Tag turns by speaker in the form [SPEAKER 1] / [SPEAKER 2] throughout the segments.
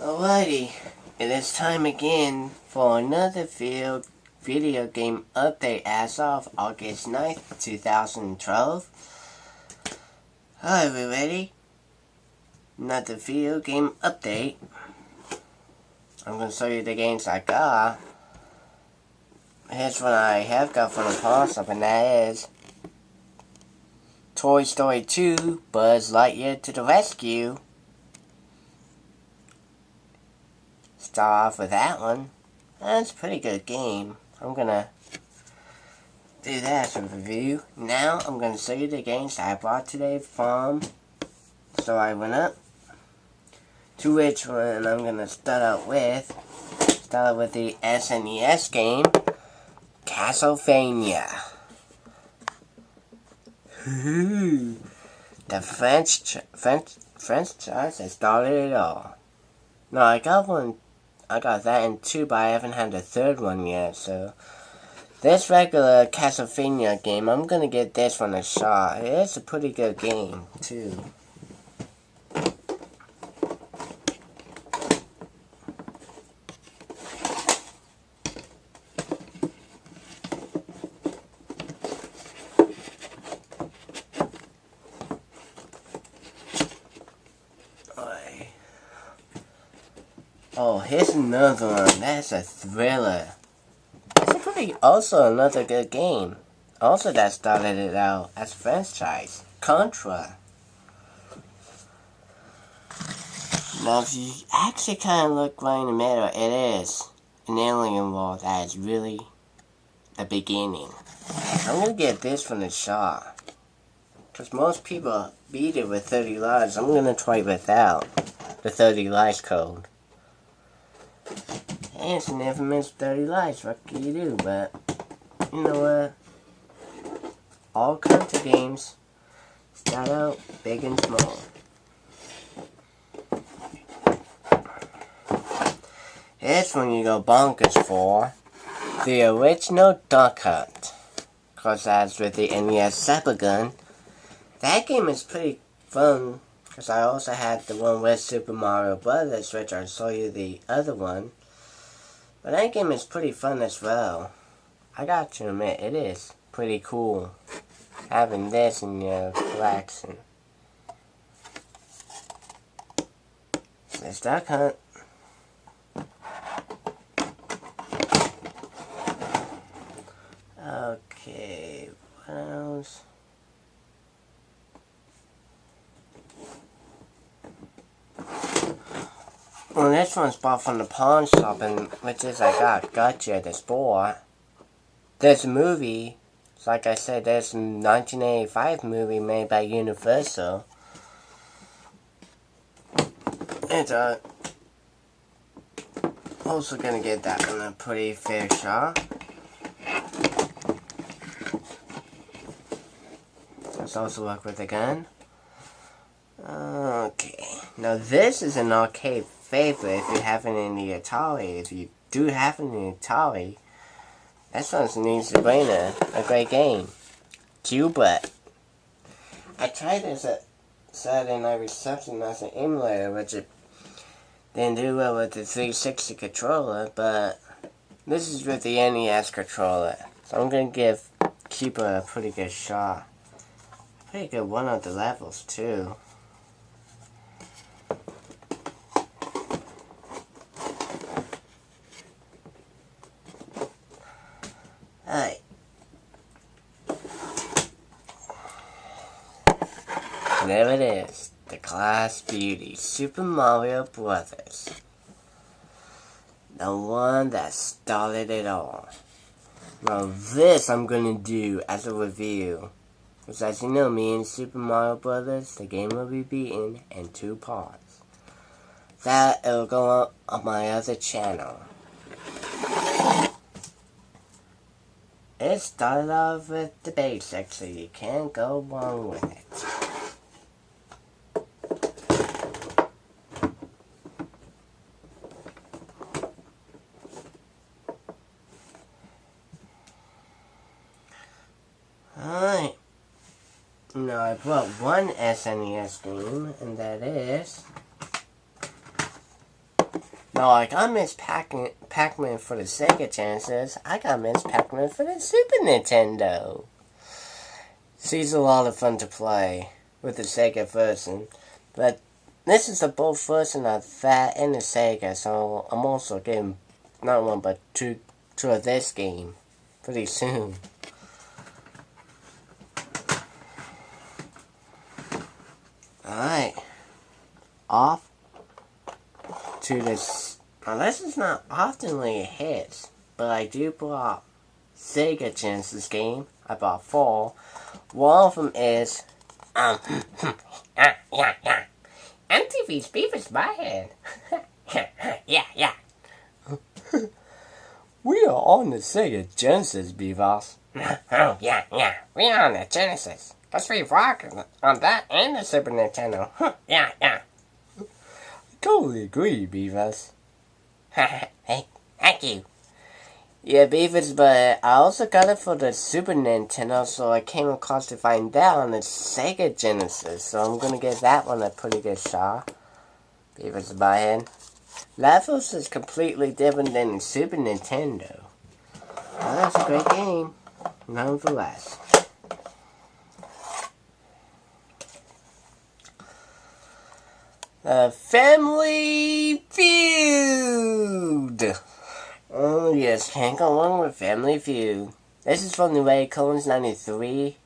[SPEAKER 1] Alrighty, it is time again for another video game update as of August 9th, 2012. Alright, we ready? Another video game update. I'm going to show you the games I got. Here's what I have got from the pawn shop, and that is Toy Story 2, Buzz Lightyear to the Rescue. Start off with that one. That's a pretty good game. I'm gonna do that as a review. Now I'm gonna show you the games that I bought today from So I Went Up. To which one I'm gonna start out with the SNES game, Castlevania. The French franchise that started it all. No, I got that in 2, but I haven't had the third one yet, so this regular Castlevania game, I'm gonna give this one a shot. It is a pretty good game, too. Oh, here's another one. That's a thriller. It's also another good game. Also that started it out as a franchise. Contra. Now if you actually kind of look right in the middle, it is an alien world that is really the beginning. I'm going to give this one a shot. Because most people beat it with 30 lives. I'm going to try without the 30 lives code. And it's an infamous 30 lives, what can you do? But, you know what? All kinds of games start out big and small. This one you go bonkers for. The original Duck Hunt. Because that's with the NES Zapper Gun. That game is pretty fun. Because I also had the one with Super Mario Brothers, which I'll show you the other one. But that game is pretty fun as well. I got to admit, it is pretty cool having this in your collection. So it's Duck Hunt. Okay, what else? Well, this one's bought from the pawn shop, and which is I got Gotcha the Spore. There's a movie, like I said, there's a 1985 movie made by Universal. And also gonna get that one a pretty fair shot. Let's also work with a gun. Okay, now this is an arcade favorite if you have it in the Atari. If you do have it in the Atari, this one's an easy-brainer, a great game. Q-Butt. I tried this at Saturday Night Reception as an emulator, which it didn't do well with the 360 controller, but this is with the NES controller. So I'm going to give Q-Butt a pretty good shot. Pretty good one of the levels, too. Alright. There it is. The class beauty. Super Mario Brothers. The one that started it all. Now this I'm gonna do as a review. Because as you know, me and Super Mario Brothers, the game will be beaten in 2 parts. That it'll go up on my other channel. It started off with the basics, so you can't go wrong with it. Alright. Now I brought one SNES game, and that is No, like I miss Pac-Man for the Sega Genesis. I got Miss Pac-Man for the Super Nintendo. She's a lot of fun to play with the Sega version, but this is the both version of that and the Sega, so I'm also getting not one but two of this game pretty soon. Alright, off to this. Now this is not oftenly a hit, but I do bought Sega Genesis game. I bought 4. One of them is MTV's Beavis Butthead. yeah. We are on the Sega Genesis, Beavis. Oh, yeah. We are on the Genesis. Let's be rocking on that and the Super Nintendo. Yeah. I totally agree, Beavis. Hey, thank you. Yeah, Beavis, but I also got it for the Super Nintendo, so I came across to find that on the Sega Genesis. So I'm gonna give that one a pretty good shot. Beavis Butthead. Levels is completely different than the Super Nintendo. Well, that's a great game, nonetheless. Family Feud! Oh yes, can't go wrong with Family Feud. This is from the Ray Cohen's 93,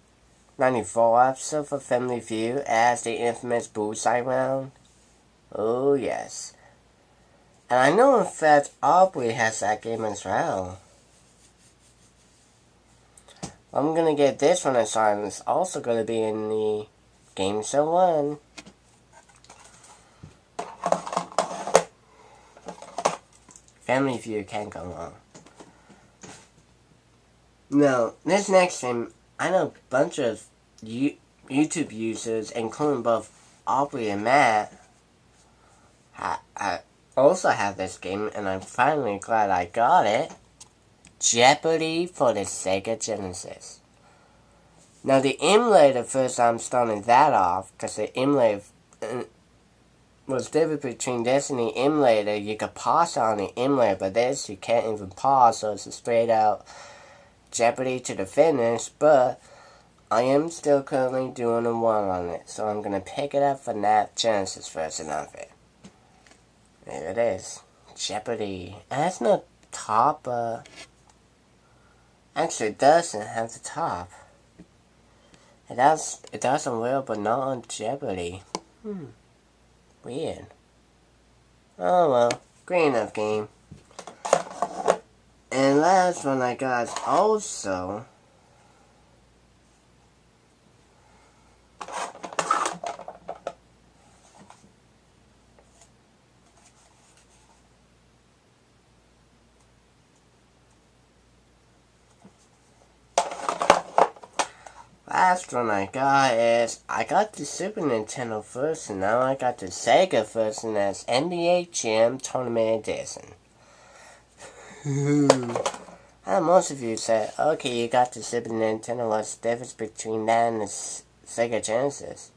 [SPEAKER 1] 94 episode for Family Feud as the infamous Bullseye round. Oh yes. And I know in fact Aubrey has that game as well. I'm gonna get this one as well, and it's also gonna be in the Game Show 1. Family Feud can't go wrong. Now, this next game, I know a bunch of YouTube users, including both Aubrey and Matt, I also have this game, and I'm finally glad I got it. Jeopardy for the Sega Genesis. Now, the emulator, first I'm starting that off, because the emulator was different between this and the emulator. You could pause on the emulator, but this you can't even pause, so it's a straight out Jeopardy to the finish. But I am still currently doing a 1 on it, so I'm gonna pick it up for that Genesis version of it. There it is, Jeopardy. And that's no top, actually it doesn't have the top. It does on Will, but not on Jeopardy. Weird. Oh well, great enough game. And last one I got is also I got the Super Nintendo first, and now I got the Sega first, and that's NBA Jam Tournament Edition. And most of you said, okay, you got the Super Nintendo, what's the difference between that and the Sega Genesis?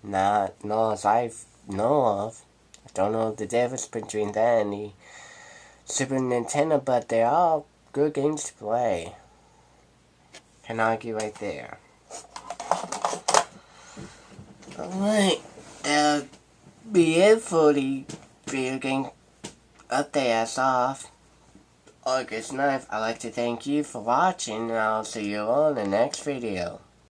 [SPEAKER 1] Not as I know of. I don't know the difference between that and the Super Nintendo, but they're all good games to play. Can argue right there. Alright, that'll be it for the video game update as of August 9th. I'd like to thank you for watching, and I'll see you on the next video.